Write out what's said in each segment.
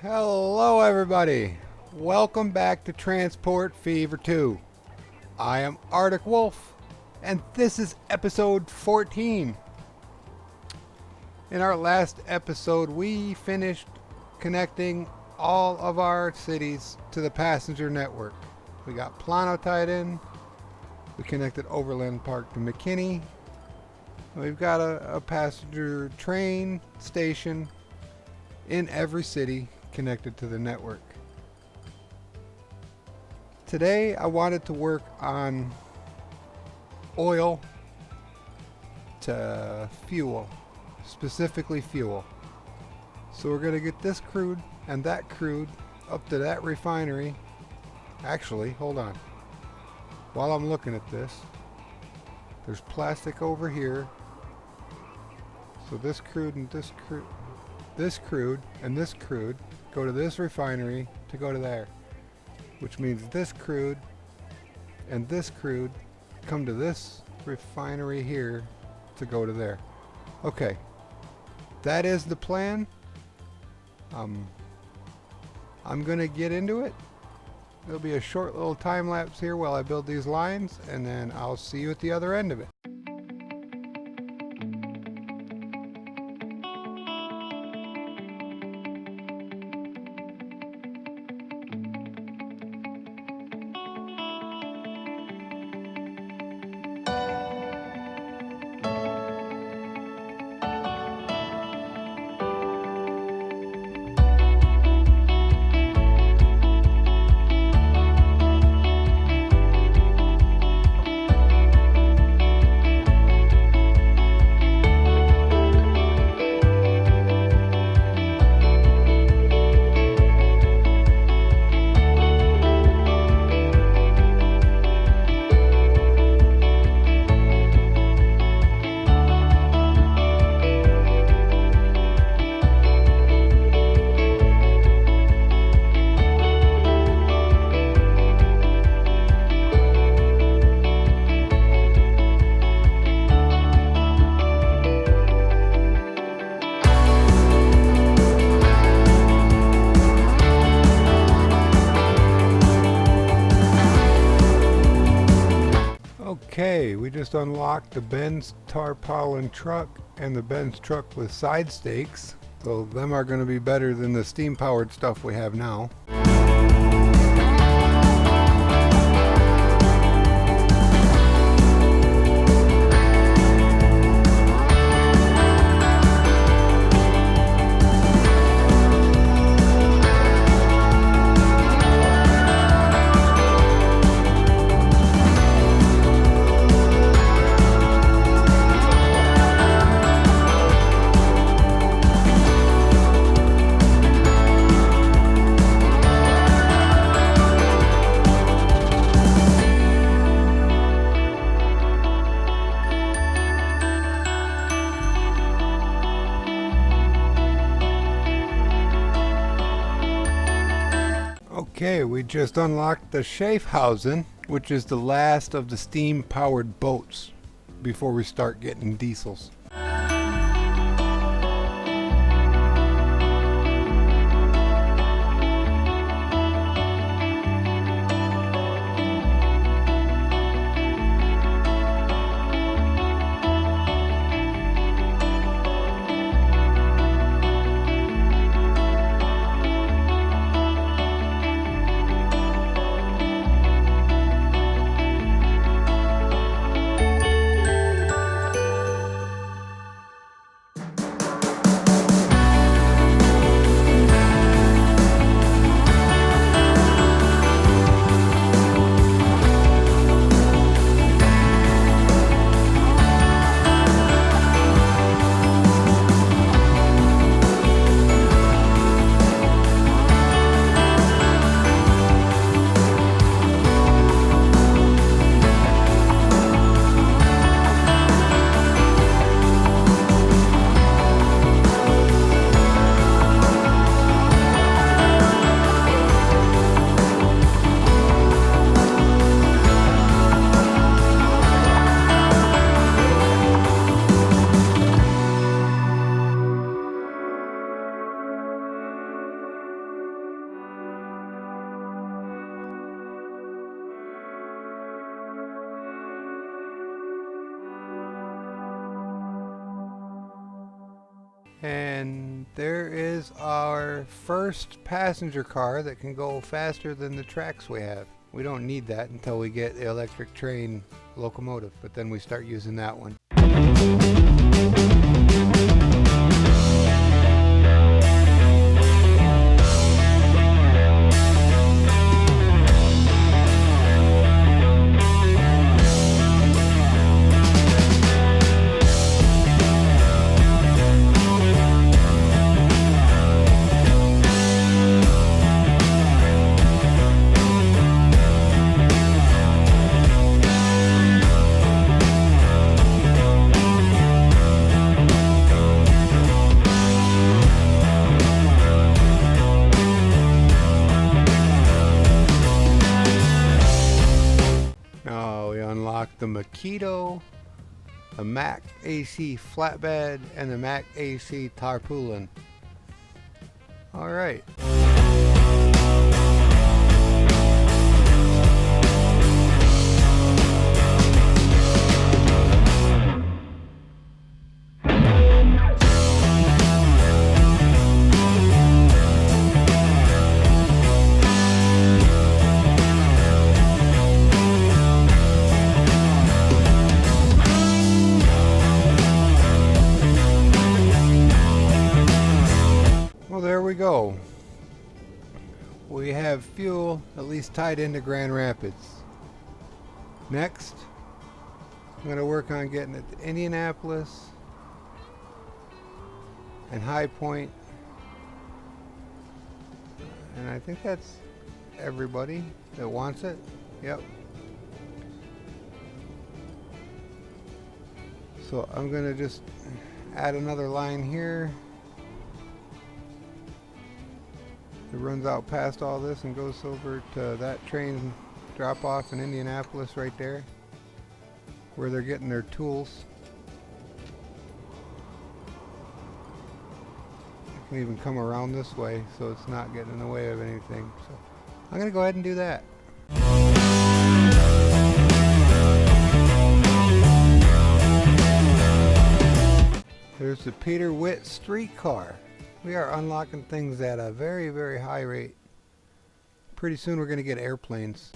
Hello everybody, welcome back to Transport Fever 2. I am Arctic Wolf and this is episode 14. In our last episode we finished connecting all of our cities to the passenger network. We got Plano tied in, we connected Overland Park to McKinney, and we've got a passenger train station in every city connected to the network. Today I wanted to work on oil to fuel, specifically fuel. So we're going to get this crude and that crude up to that refinery. Actually, hold on. While I'm looking at this, there's plastic over here. So this crude and this crude and this crude go to this refinery to go to there, which means this crude and this crude come to this refinery here to go to there. Okay, that is the plan. I'm gonna get into it. There'll be a short little time lapse here while I build these lines, and then I'll see you at the other end of it. Okay, we just unlocked the Benz tarpaulin truck and the Benz truck with side stakes. So them are going to be better than the steam powered stuff we have now. Okay, we just unlocked the Schaffhausen, which is the last of the steam-powered boats before we start getting diesels. And there is our first passenger car that can go faster than the tracks we have. We don't need that until we get the electric train locomotive, but then we start using that one. The Makito, the Mac AC flatbed, and the Mac AC tarpaulin. All right. There we go. We have fuel at least tied into Grand Rapids. Next, I'm going to work on getting it to Indianapolis and High Point. And I think that's everybody that wants it. Yep. So I'm going to just add another line here. It runs out past all this and goes over to that train drop off in Indianapolis right there, where they're getting their tools. I can even come around this way so it's not getting in the way of anything. So I'm going to go ahead and do that. There's the Peter Witt streetcar. We are unlocking things at a very, very high rate. Pretty soon we're going to get airplanes.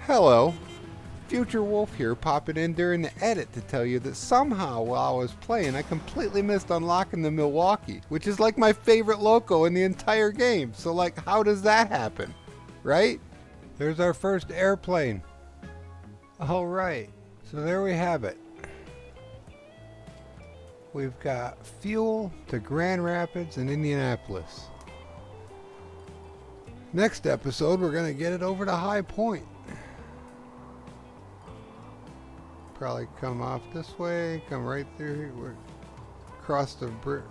Hello, Future Wolf here, popping in during the edit to tell you that somehow while I was playing I completely missed unlocking the Milwaukee, which is like my favorite loco in the entire game. So like, how does that happen, right? There's our first airplane. Alright, so there we have it. We've got fuel to Grand Rapids and Indianapolis. Next episode we're going to get it over to High Point. Probably come off this way, come right through here, cross the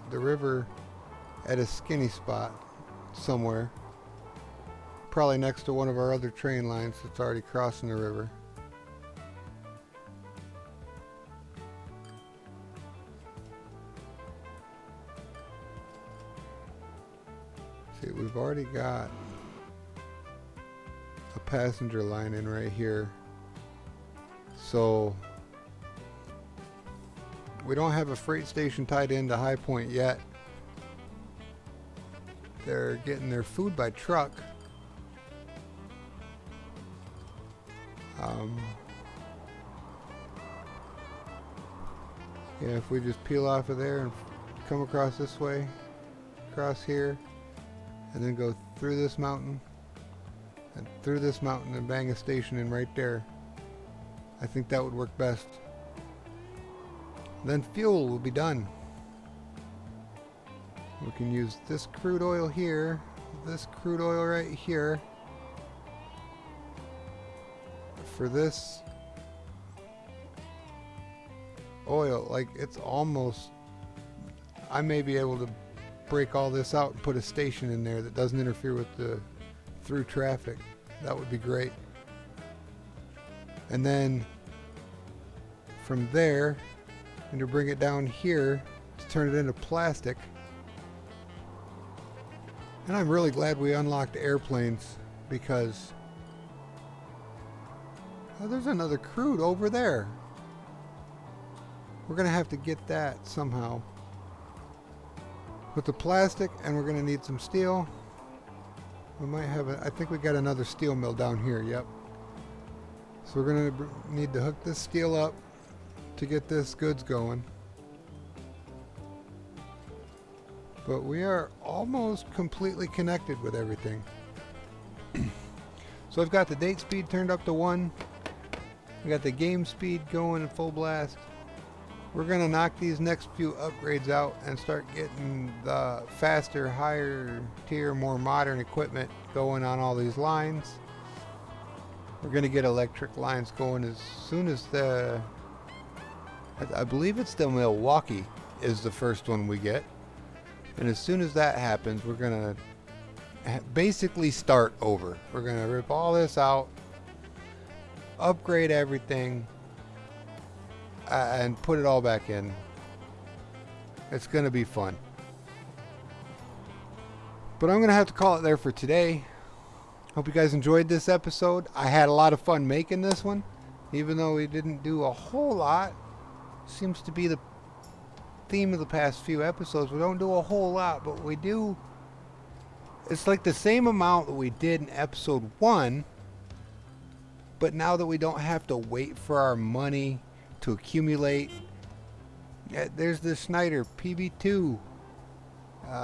river at a skinny spot somewhere. Probably next to one of our other train lines that's already crossing the river. See, we've already got a passenger line in right here. So we don't have a freight station tied into High Point yet. They're getting their food by truck. Yeah, if we just peel off of there and come across this way, across here, and then go through this mountain and through this mountain and bang a station in right there, I think that would work best. Then fuel will be done. We can use this crude oil here, this crude oil right here for this oil. Like, it's almost, I may be able to break all this out and put a station in there that doesn't interfere with the through traffic. That would be great. And then from there, and to bring it down here to turn it into plastic. And I'm really glad we unlocked airplanes, because there's another crude over there. We're gonna have to get that somehow with the plastic, and we're gonna need some steel. We might have I think we got another steel mill down here. Yep. So we're gonna need to hook this steel up to get this goods going. But we are almost completely connected with everything. So I've got the date speed turned up to 1. We got the game speed going at full blast. We're gonna knock these next few upgrades out and start getting the faster, higher tier, more modern equipment going on all these lines. We're gonna get electric lines going as soon as I believe it's the Milwaukee is the first one we get. And as soon as that happens, we're gonna basically start over. We're gonna rip all this out, upgrade everything, and put it all back in. It's gonna be fun. But I'm gonna have to call it there for today. Hope you guys enjoyed this episode. I had a lot of fun making this one, even though we didn't do a whole lot. Seems to be the theme of the past few episodes. We don't do a whole lot, but we do. It's like the same amount that we did in episode 1, but now that we don't have to wait for our money to accumulate. There's the Schneider PB2.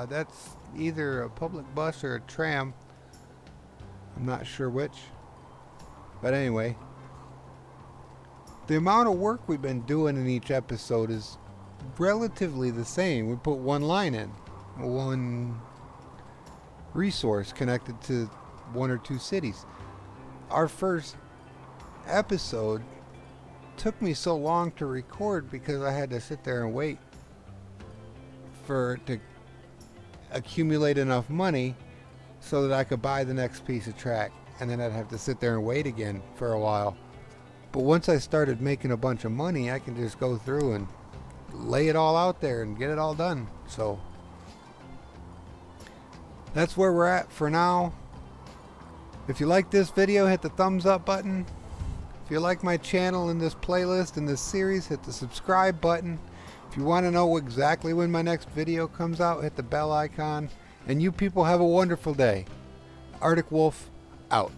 That's either a public bus or a tram. I'm not sure which. But anyway, the amount of work we've been doing in each episode is relatively the same. We put one line in, one resource connected to 1 or 2 cities. Our first episode took me so long to record because I had to sit there and wait for it to accumulate enough money so that I could buy the next piece of track, and then I'd have to sit there and wait again for a while. But once I started making a bunch of money, I can just go through and lay it all out there and get it all done. So that's where we're at for now. If you like this video, hit the thumbs up button. If you like my channel and this playlist and this series, hit the subscribe button. If you want to know exactly when my next video comes out, hit the bell icon. And you people have a wonderful day. Arctic Wolf, out.